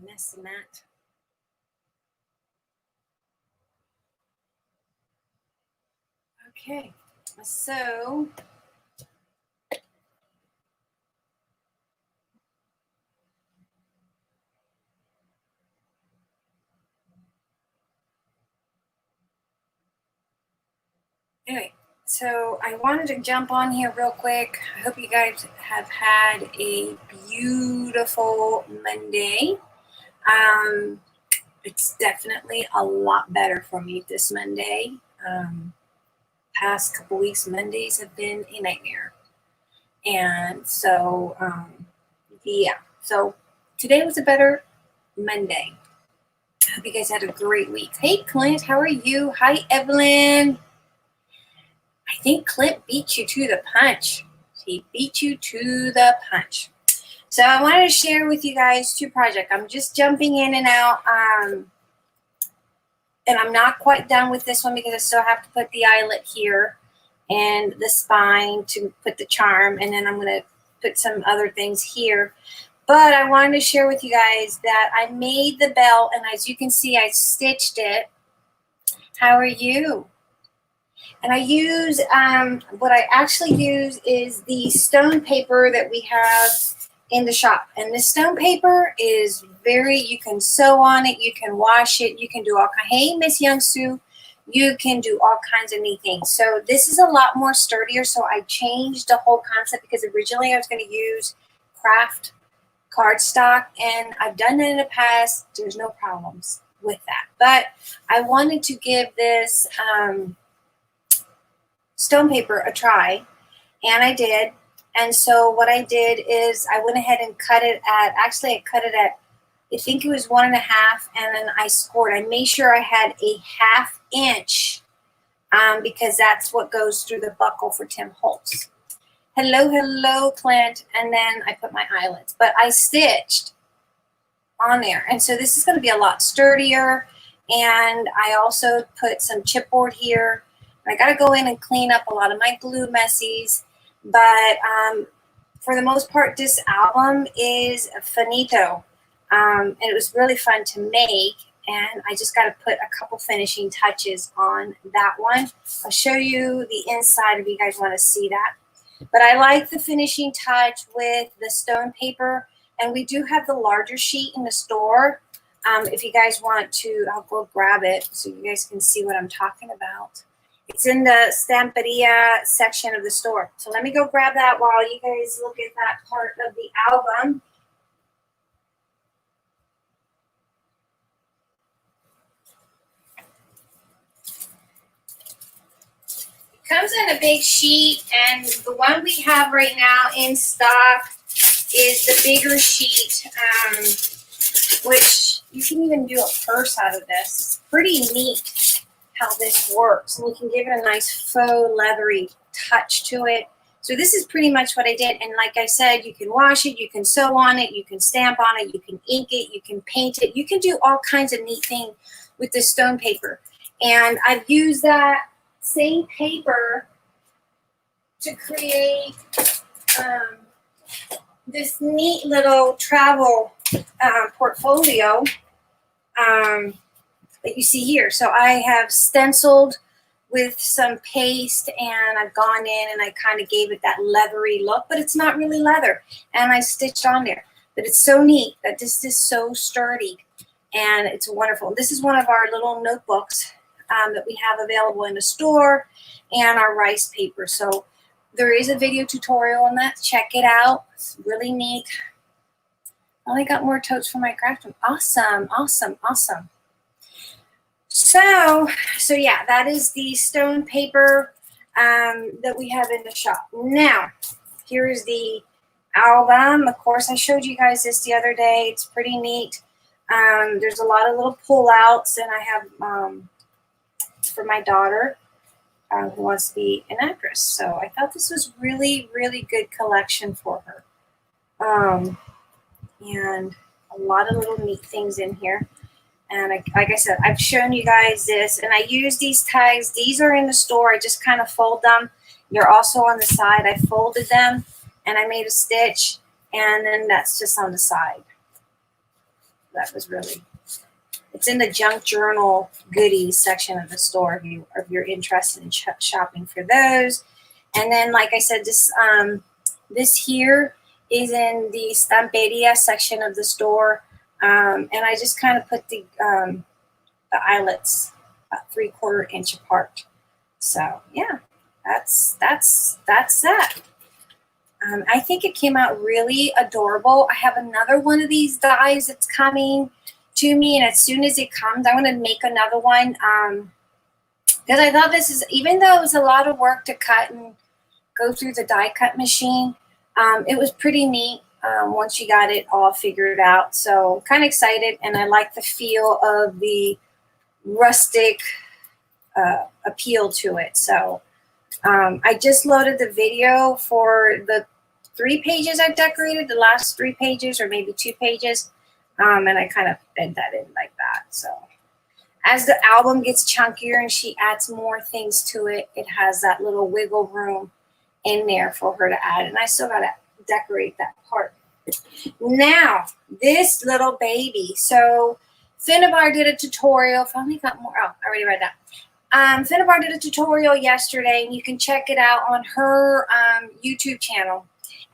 mess the mat. Okay, so anyway, so I wanted to jump on here real quick. I hope you guys have had a beautiful Monday. It's definitely a lot better for me this Monday. Past couple weeks, Mondays have been a nightmare. And so, yeah, so today was a better Monday. I hope you guys had a great week. Hey, Clint, how are you? Hi, Evelyn. I think Clint beat you to the punch. He beat you to the punch. So I wanted to share with you guys two projects. I'm just jumping in and out. And I'm not quite done with this one because I still have to put the eyelet here and the spine to put the charm. And then I'm going to put some other things here. But I wanted to share with you guys that I made the belt. And as you can see, I stitched it. How are you? And I use, what I actually use is the stone paper that we have in the shop. And this stone paper is you can sew on it, you can wash it, you can do all kinds. Hey, Miss Youngsu, you can do all kinds of neat things. So this is a lot more sturdier. So I changed the whole concept because originally I was going to use craft cardstock, and I've done that in the past. There's no problems with that. But I wanted to give this stone paper a try, and I did. And so what I did is I went ahead and cut it at, actually I cut it at, I think it was 1.5, and then I scored. I made sure I had a 1/2 inch because that's what goes through the buckle for Tim Holtz. Hello, hello, Clint. And then I put my eyelets, but I stitched on there. And so this is going to be a lot sturdier. And I also put some chipboard here. I got to go in and clean up a lot of my glue messies. But for the most part, this album is finito. And it was really fun to make. And I just got to put a couple finishing touches on that one. I'll show you the inside if you guys want to see that. But I like the finishing touch with the stone paper. And we do have the larger sheet in the store. If you guys want to, I'll go grab it so you guys can see what I'm talking about. It's in the Stamperia section of the store. So let me go grab that while you guys look at that part of the album. It comes in a big sheet, and the one we have right now in stock is the bigger sheet, which you can even do a purse out of this. It's pretty neat how this works, and you can give it a nice faux leathery touch to it. So this is pretty much what I did. And like I said, you can wash it, you can sew on it, you can stamp on it, you can ink it, you can paint it, you can do all kinds of neat things with this stone paper. And I've used that same paper to create this neat little travel portfolio that you see here. So I have stenciled with some paste, and I've gone in and I kind of gave it that leathery look, but it's not really leather. And I stitched on there. But it's so neat that this is so sturdy, and it's wonderful. This is one of our little notebooks that we have available in the store, and our rice paper. So there is a video tutorial on that. Check it out. It's really neat. I only got more totes for my craft room. Awesome, awesome, awesome. So yeah, that is the stone paper that we have in the shop. Now, here's the album. Of course, I showed you guys this the other day. It's pretty neat. There's a lot of little pull-outs, and I have for my daughter who wants to be an actress. So I thought this was really, really good collection for her. And a lot of little neat things in here. And like I said, I've shown you guys this, and I use these tags. These are in the store. I just kind of fold them. They're also on the side. I folded them, and I made a stitch, and then that's just on the side. that was really, it's in the junk journal goodies section of the store if you're interested in shopping for those. And then, like I said, this here is in the Finnabair section of the store. And I just kind of put the eyelets about 3/4 inch apart. So yeah, that's that. I think it came out really adorable. I have another one of these dies that's coming to me, and as soon as it comes, I'm going to make another one. Because I thought this is, even though it was a lot of work to cut and go through the die cut machine, it was pretty neat once you got it all figured out. So kind of excited, and I like the feel of the rustic appeal to it. So I just loaded the video for the 3 pages I decorated, the last 3 pages or maybe 2 pages, and I kind of fed that in like that. So as the album gets chunkier and she adds more things to it, it has that little wiggle room in there for her to add, and I still got to decorate that part. Now, this little baby. So Finnabair did a tutorial. Finally got more. Oh, I already read that. Finnabair did a tutorial yesterday, and you can check it out on her YouTube channel.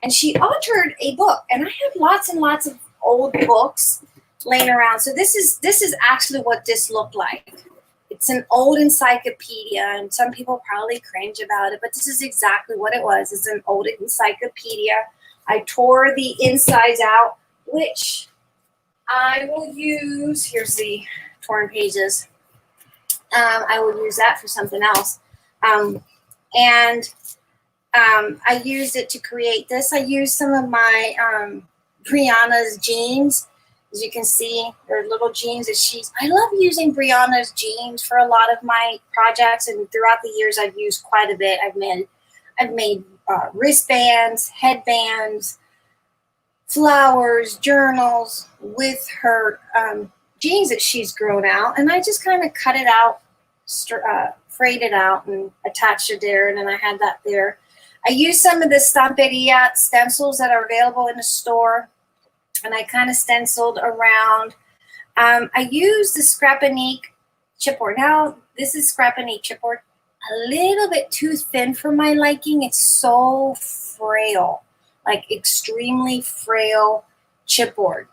And she authored a book, and I have lots and lots of old books laying around. So this is actually what this looked like. It's an old encyclopedia, and some people probably cringe about it, but this is exactly what it was. It's an old encyclopedia. I tore the insides out, which I will use. Here's the torn pages. I will use that for something else. I used it to create this. I used some of my Brianna's jeans. As you can see, they're little jeans that I love using Brianna's jeans for a lot of my projects, and throughout the years I've used quite a bit. I've made wristbands, headbands, flowers, journals with her jeans that she's grown out, and I just kind of cut it out, frayed it out, and attached it there, and then I had that there. I used some of the Finnabair stencils that are available in the store, and I kind of stenciled around. I used the Scrapinique chipboard. Now, this is Scrapinique chipboard. A little bit too thin for my liking. It's so frail, like extremely frail chipboard.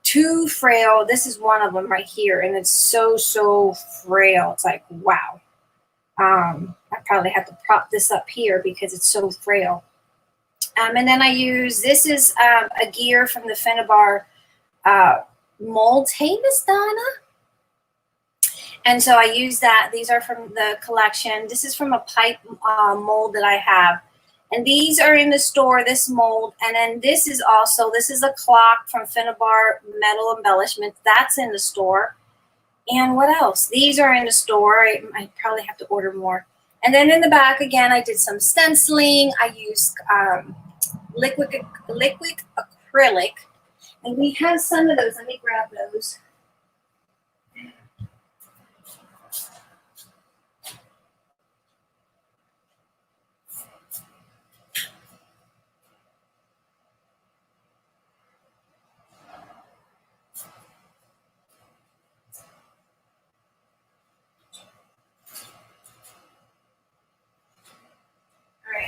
Too frail. This is one of them right here, and it's so frail. It's like, wow. I probably have to prop this up here because it's so frail. And then I use, this is a gear from the Finnabair molds. Hey, Miss Donna. And so I use that. These are from the collection. This is from a pipe mold that I have. And these are in the store, this mold. And then this is a clock from Finnabair Metal Embellishments. That's in the store. And what else? These are in the store. I probably have to order more. And then in the back, again, I did some stenciling. I used liquid acrylic. And we have some of those. Let me grab those.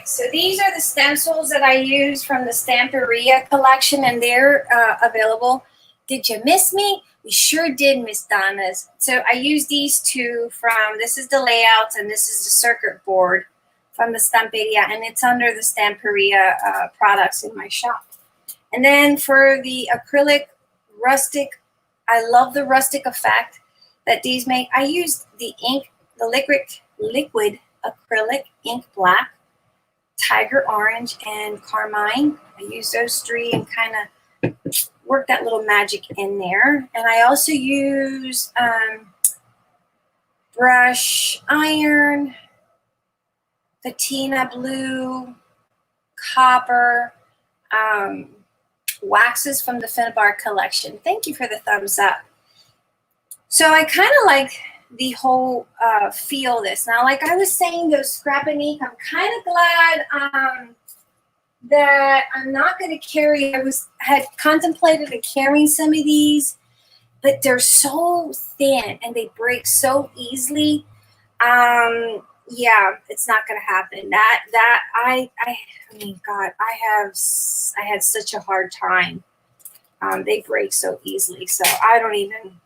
So these are the stencils that I use from the Finnabair collection, and they're available. Did you miss me? We sure did, Miss Donna's. So I use these two from, this is the layouts, and this is the circuit board from the Finnabair, and it's under the Finnabair products in my shop. And then for the acrylic rustic, I love the rustic effect that these make. I used the ink, the liquid acrylic ink black, tiger orange, and carmine. I use those 3 and kind of work that little magic in there. And I also use brush iron, patina blue, copper, waxes from the Finnabair collection. Thank you for the thumbs up. So I kind of like the whole feel this. Now, like I was saying, those Scrapinique, I'm kind of glad that I'm not going to carry. Had contemplated carrying some of these, but they're so thin and they break so easily. Yeah, it's not going to happen. I mean, God, I had such a hard time. They break so easily, so I don't even.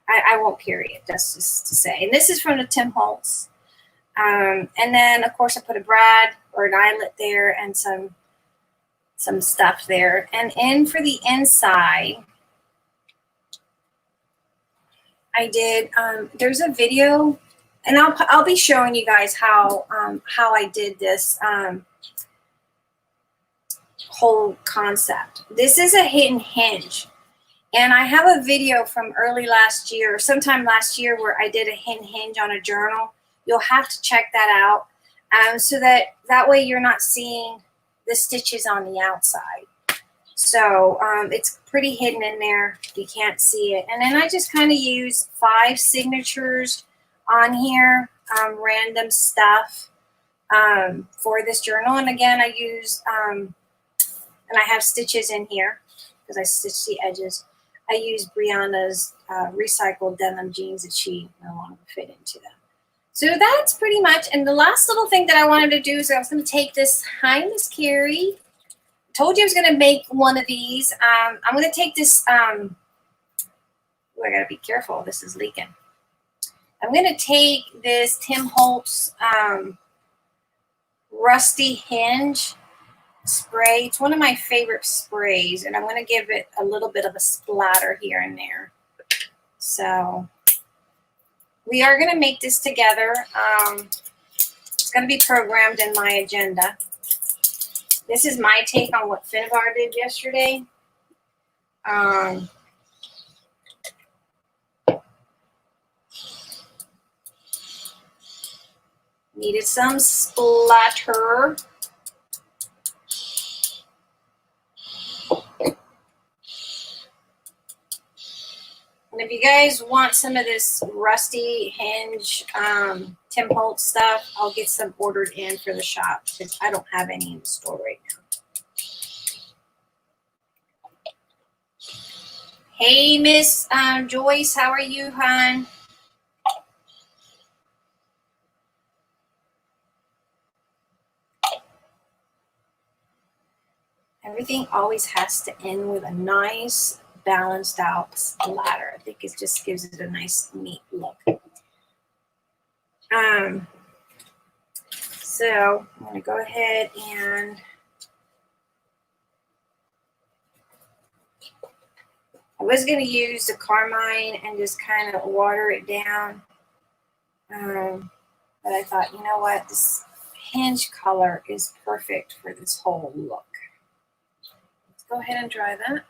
I won't carry it. That's just to say. And this is from the Tim Holtz. And then of course I put a brad or an eyelet there and some stuff there. And in for the inside, I did. There's a video, and I'll be showing you guys how I did this whole concept. This is a hidden hinge, and I have a video from early last year, sometime last year, where I did a hidden hinge on a journal. You'll have to check that out, so that way you're not seeing the stitches on the outside. So it's pretty hidden in there. You can't see it. And then I just kind of use 5 signatures on here, random stuff for this journal. And again, I use, and I have stitches in here because I stitched the edges. I use Brianna's recycled denim jeans that she no longer fit into them. So that's pretty much. And the last little thing that I wanted to do is I was going to take this, hi, Miss Carrie. Told you I was going to make one of these. I'm going to take this. I got to be careful. This is leaking. I'm going to take this Tim Holtz Rusty Hinge spray. It's one of my favorite sprays, and I'm going to give it a little bit of a splatter here and there. So we are going to make this together. It's going to be programmed in my agenda. This is my take on what Finnabair did yesterday. Needed some splatter. And if you guys want some of this Rusty Hinge Tim Holtz stuff, I'll get some ordered in for the shop because I don't have any in the store right now. Hey, Miss Joyce, how are you, hon? Everything always has to end with a nice, balanced out splatter. I think it just gives it a nice, neat look. So I'm going to go ahead and I was going to use the carmine and just kind of water it down. But I thought, you know what? This hinge color is perfect for this whole look. Let's go ahead and dry that.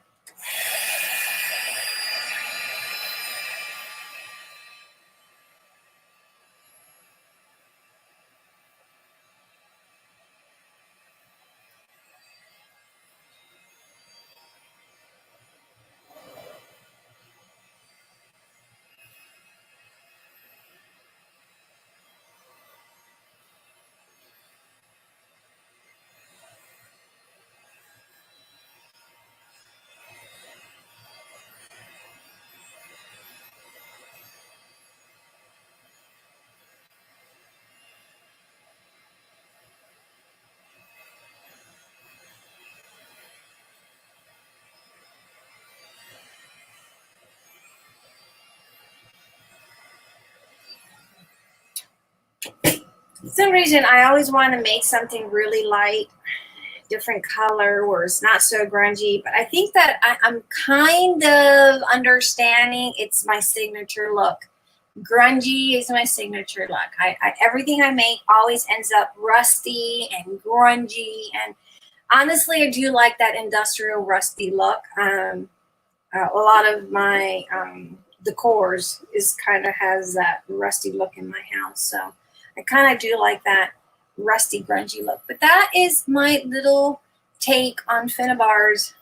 For some reason, I always want to make something really light, different color, where it's not so grungy. But I think that I'm kind of understanding it's my signature look. Grungy is my signature look. Everything I make always ends up rusty and grungy. And honestly, I do like that industrial rusty look. A lot of my decors kind of has that rusty look in my house. So I kind of do like that rusty, grungy look. But that is my little take on Finnabair's.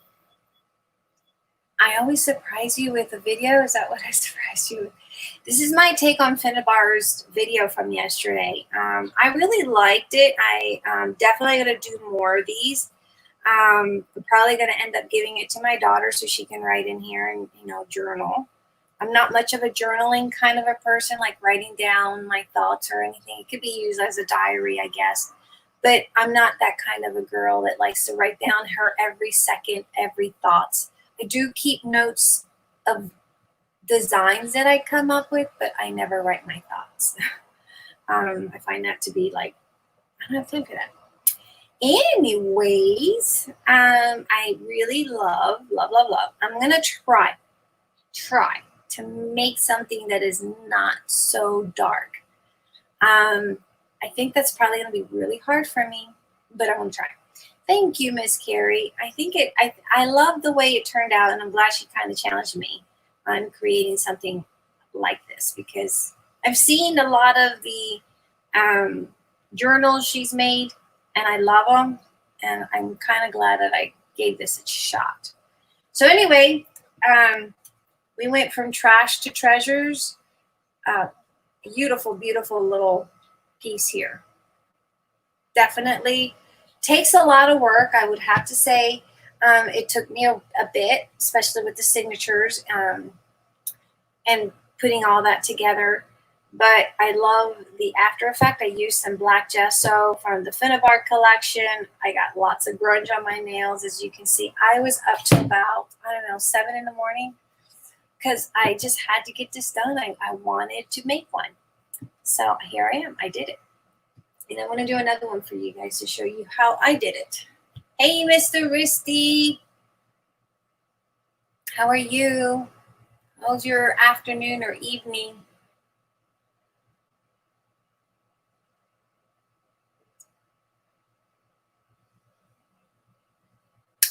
I always surprise you with a video. Is that what I surprised you with? This is my take on Finnabair's video from yesterday. I really liked it. I definitely going to do more of these. I'm probably going to end up giving it to my daughter so she can write in here and, journal. I'm not much of a journaling kind of a person, like writing down my thoughts or anything. It could be used as a diary, I guess. But I'm not that kind of a girl that likes to write down her every second, every thoughts. I do keep notes of designs that I come up with, but I never write my thoughts. I find that to be like, I don't have time for that. Anyways, I really love. I'm gonna try to make something that is not so dark. I think that's probably gonna be really hard for me, but I'm gonna try. Thank you, Miss Carrie. I love the way it turned out, and I'm glad she kind of challenged me on creating something like this, because I've seen a lot of the journals she's made, and I love them, and I'm kind of glad that I gave this a shot. So anyway, we went from trash to treasures. Beautiful, beautiful little piece here. Definitely takes a lot of work, I would have to say. It took me a bit, especially with the signatures and putting all that together. But I love the after effect. I used some black gesso from the Finnabair collection. I got lots of grunge on my nails. As you can see, I was up to about, 7 in the morning, because I just had to get this done. I wanted to make one. So here I am. I did it. And I want to do another one for you guys to show you how I did it. Hey, Mr. Risty. How are you? How's your afternoon or evening?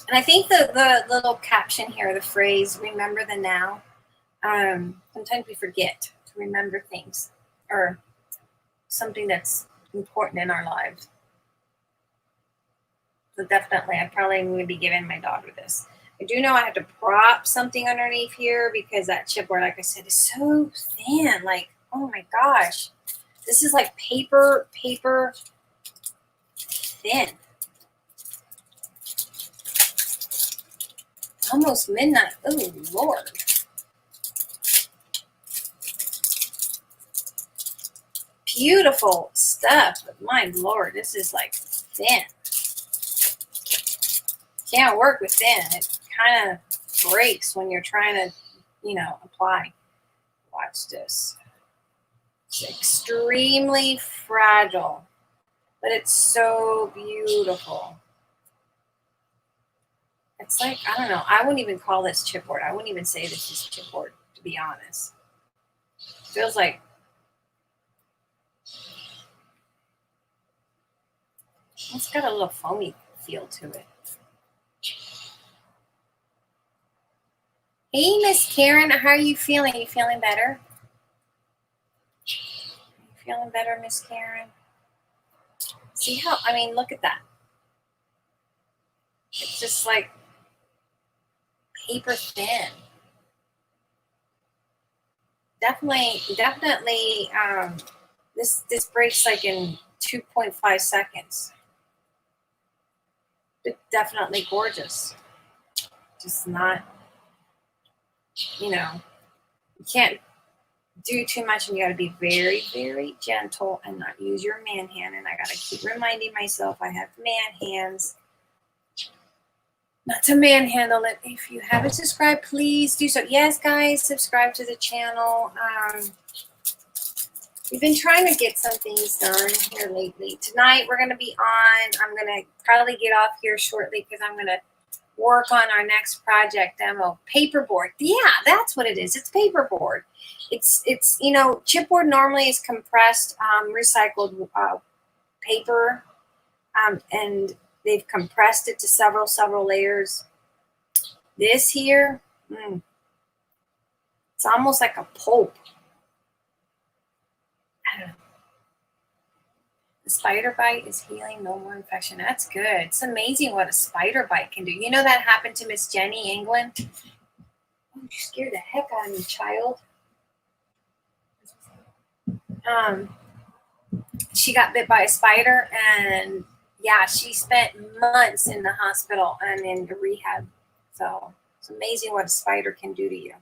And I think the little caption here, the phrase, remember the now. Sometimes we forget to remember things or something that's important in our lives. So definitely, I'm probably going to be giving my daughter this. I do know I have to prop something underneath here because that chipboard, like I said, is so thin. Like, oh my gosh. This is like paper thin. Almost midnight. Oh, Lord. Beautiful stuff. But my Lord, this is like thin. Can't work with thin. It kind of breaks when you're trying to, apply. Watch this. It's extremely fragile, but it's so beautiful. It's like, I don't know. I wouldn't even call this chipboard. I wouldn't even say this is chipboard, to be honest. It feels like it's got a little foamy feel to it. Hey, Miss Karen, how are you feeling? Are you feeling better? Are you feeling better, Miss Karen? See how, look at that. It's just like paper thin. Definitely, this breaks like in 2.5 seconds. It's definitely gorgeous. Just not, you can't do too much, and you got to be very, very gentle and not use your man hand. And I got to keep reminding myself I have man hands. Not to manhandle it. If you haven't subscribed, please do so. Yes, guys, subscribe to the channel. We've been trying to get some things done here lately. Tonight we're going to be on. I'm going to probably get off here shortly because I'm going to work on our next project demo. Paperboard. Yeah, that's what it is. It's paperboard. It's chipboard normally is compressed recycled paper, and they've compressed it to several layers. This here, it's almost like a pulp. I don't know. The spider bite is healing, no more infection. That's good. It's amazing what a spider bite can do. You know that happened to Miss Jenny England? Oh, you scared the heck out of me, child. She got bit by a spider, and Yeah, she spent months in the hospital and in the rehab. So it's amazing what a spider can do to you.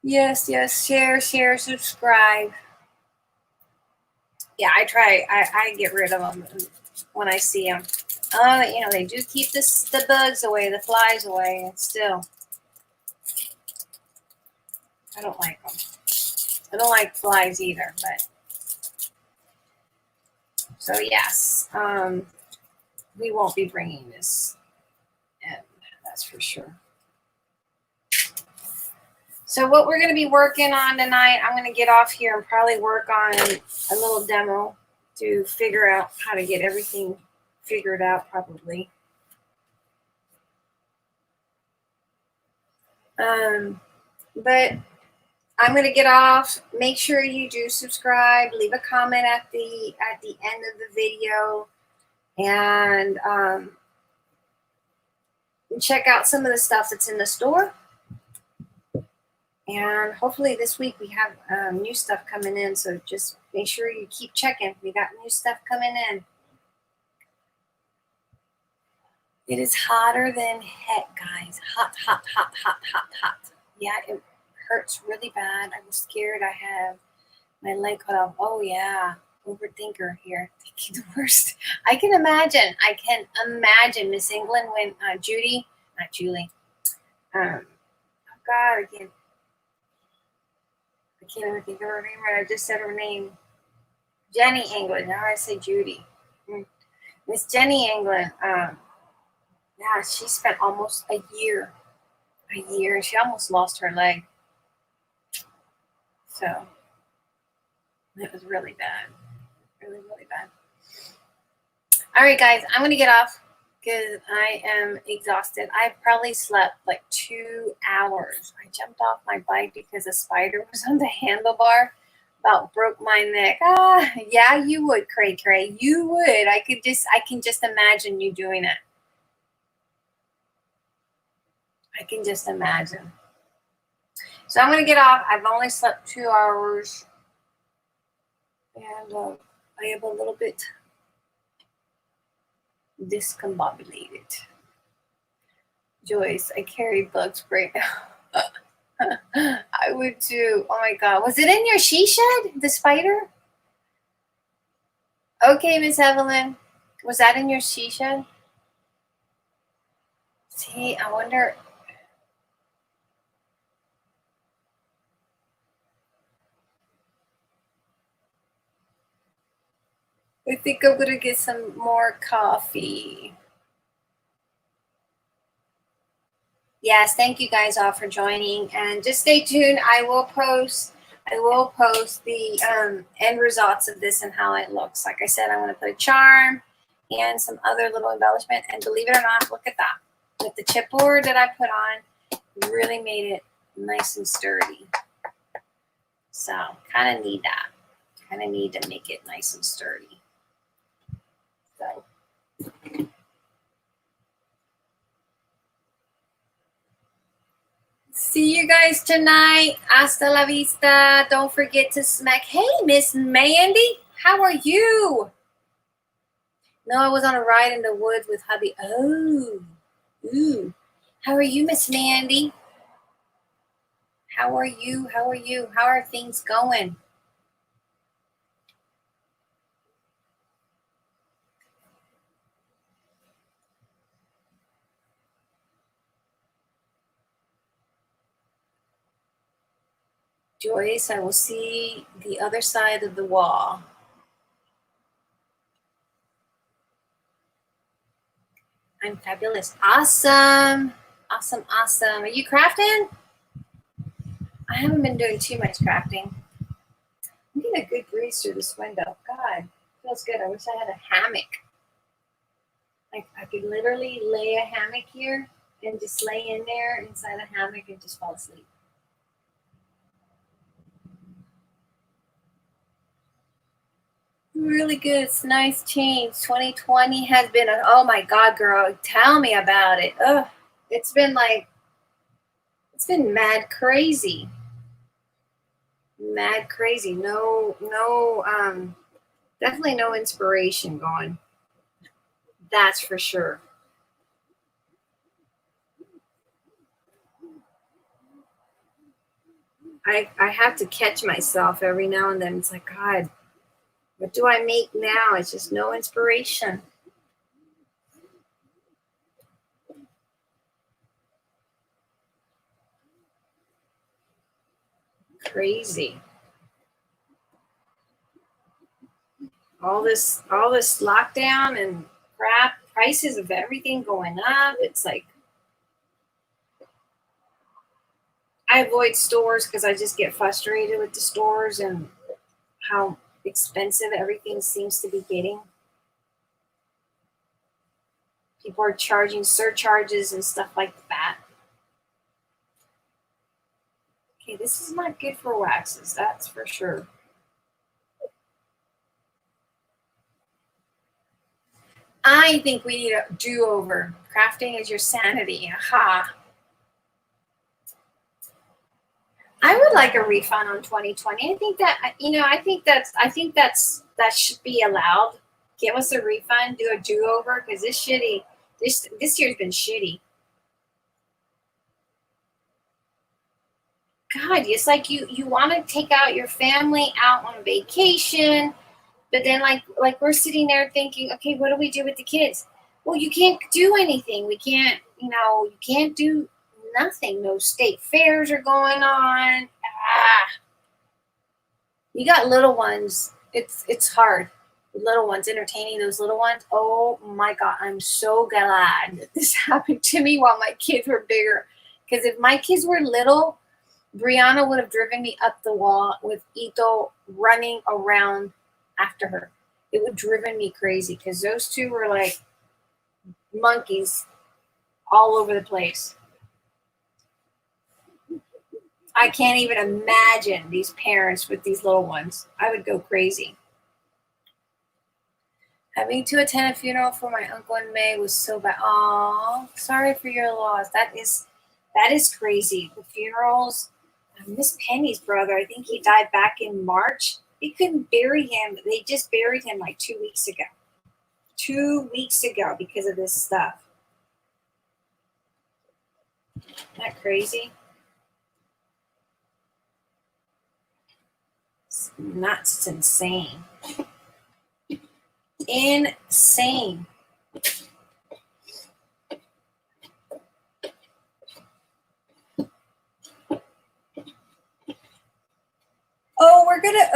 Yes, share, subscribe. Yeah, I try. I get rid of them when I see them. They do keep the bugs away, the flies away, and still, I don't like them. I don't like flies either, but so yes, we won't be bringing this in, that's for sure. So what we're going to be working on tonight, I'm going to get off here and probably work on a little demo to figure out how to get everything figured out probably. But I'm going to get off. Make sure you do subscribe. Leave a comment at the end of the video, and check out some of the stuff that's in the store. And hopefully this week we have new stuff coming in. So just make sure you keep checking. We got new stuff coming in. It is hotter than heck, guys. Hot, hot, hot, hot, hot, hot. Yeah, it hurts really bad. I was scared I have my leg cut off. Oh, yeah. Overthinker here. Thinking the worst. I can imagine Miss England when Judy, not Julie. Oh, God, I can't even think of her name right. I just said her name. Jenny England. Now I say Judy. Miss Jenny England. Yeah, she spent almost a year. She almost lost her leg. So it was really bad. Really, really bad. All right, guys, I'm going to get off because I am exhausted. I probably slept like 2 hours. I jumped off my bike because a spider was on the handlebar. About broke my neck. Yeah, you would, Cray. You would. I can just imagine you doing it. I can just imagine. So I'm going to get off. I've only slept 2 hours. And I am a little bit discombobulated. Joyce, I carry bug spray now. I would too. Oh my God. Was it in your she shed, the spider? Okay, Miss Evelyn. Was that in your she shed? See, I wonder. I think I'm going to get some more coffee. Yes, thank you guys all for joining. And just stay tuned. I will post the end results of this and how it looks. Like I said, I'm going to put a charm and some other little embellishment. And believe it or not, look at that. With the chipboard that I put on, it really made it nice and sturdy. So kind of need that. Kind of need to make it nice and sturdy. So. See you guys tonight. Hasta la vista. Don't forget to smack. Hey, Miss Mandy. How are you? No, I was on a ride in the woods with hubby. Oh. Ooh. How are you, Miss Mandy? How are you? How are things going? Joyce, I will see the other side of the wall. I'm fabulous. Awesome. Awesome. Are you crafting? I haven't been doing too much crafting. I'm getting a good breeze through this window. God, feels good. I wish I had a hammock. Like I could literally lay a hammock here and just lay in there inside a hammock and just fall asleep. Really good. It's a nice change. 2020 has been oh my God, girl, tell me about it. Ugh, it's been mad crazy. Mad crazy. No, definitely no inspiration going. That's for sure. I have to catch myself every now and then. It's like, God, what do I make now? It's just no inspiration. Crazy. All this lockdown and crap, prices of everything going up. It's like I avoid stores because I just get frustrated with the stores and how expensive everything seems to be getting. People are charging surcharges and stuff like that. Okay, this is not good for waxes, that's for sure. I think we need a do-over. Crafting is your sanity. Aha. I would like a refund on 2020. I think that that should be allowed. Give us a refund, do a do-over because this year's been shitty. God, it's like you want to take out your family out on vacation, but then like we're sitting there thinking, okay, what do we do with the kids? Well, you can't do anything. We can't, you can't do nothing. No state fairs are going on. You got little ones. It's hard. Little ones, entertaining those little ones. Oh my God, I'm so glad that this happened to me while my kids were bigger. Because if my kids were little, Brianna would have driven me up the wall with Ito running around after her. It would have driven me crazy because those two were like monkeys all over the place. I can't even imagine these parents with these little ones. I would go crazy. Having to attend a funeral for my uncle in May was so bad. Oh, sorry for your loss. That is crazy. The funerals. Miss Penny's brother, I think he died back in March. They couldn't bury him. They just buried him like 2 weeks ago. 2 weeks ago because of this stuff. Isn't that crazy? It's nuts. It's insane. Insane.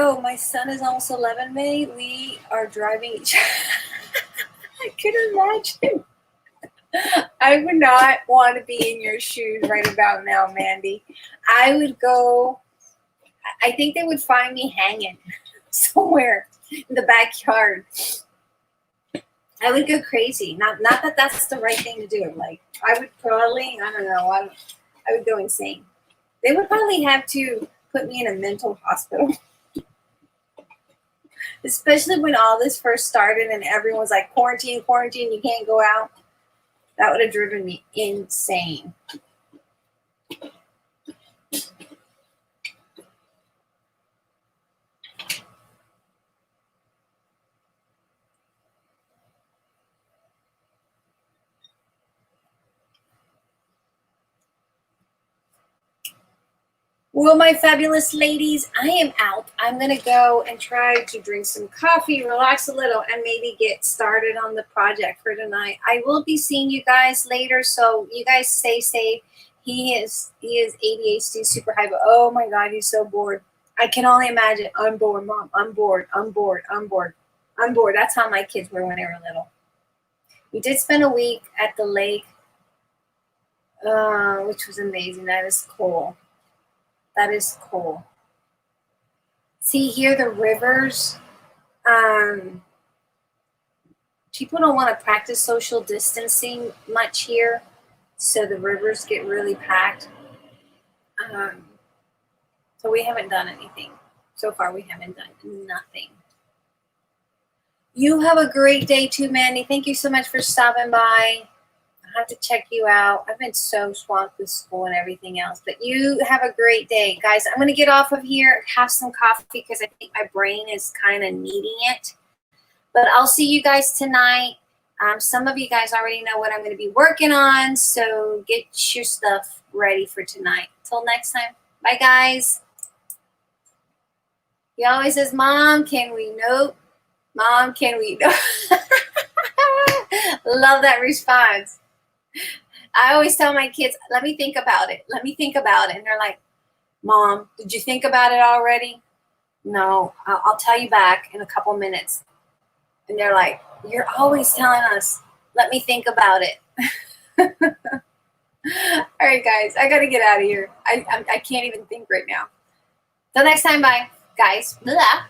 Oh, my son is almost 11, May. We are driving each I could imagine. I would not want to be in your shoes right about now, Mandy. I would go, I think they would find me hanging somewhere in the backyard. I would go crazy. Not that that's the right thing to do. Like, I would probably, I don't know, I would go insane. They would probably have to put me in a mental hospital. Especially when all this first started and everyone was like, quarantine, quarantine, you can't go out. That would have driven me insane. Well, my fabulous ladies, I am out. I'm going to go and try to drink some coffee, relax a little, and maybe get started on the project for tonight. I will be seeing you guys later, so you guys stay safe. He is ADHD super high, but oh my God, he's so bored. I can only imagine. I'm bored, Mom. I'm bored. I'm bored. I'm bored. I'm bored. That's how my kids were when they were little. We did spend a week at the lake, which was amazing. That is cool. That is cool. See here, the rivers. Um, People don't want to practice social distancing much here, so the rivers get really packed. Um, so we haven't done anything. So far, we haven't done nothing. You have a great day too, Mandy. Thank you so much for stopping by. I have to check you out. I've been so swamped with school and everything else. But you have a great day. Guys, I'm going to get off of here, have some coffee because I think my brain is kind of needing it. But I'll see you guys tonight. Some of you guys already know what I'm going to be working on. So get your stuff ready for tonight. Till next time. Bye, guys. He always says, Mom, can we note? Mom, can we note? Love that response. I always tell my kids, let me think about it. Let me think about it. And they're like, Mom, did you think about it already? No, I'll tell you back in a couple minutes. And they're like, you're always telling us, let me think about it. All right, guys, I got to get out of here. I can't even think right now. Till next time, bye, guys. Blah.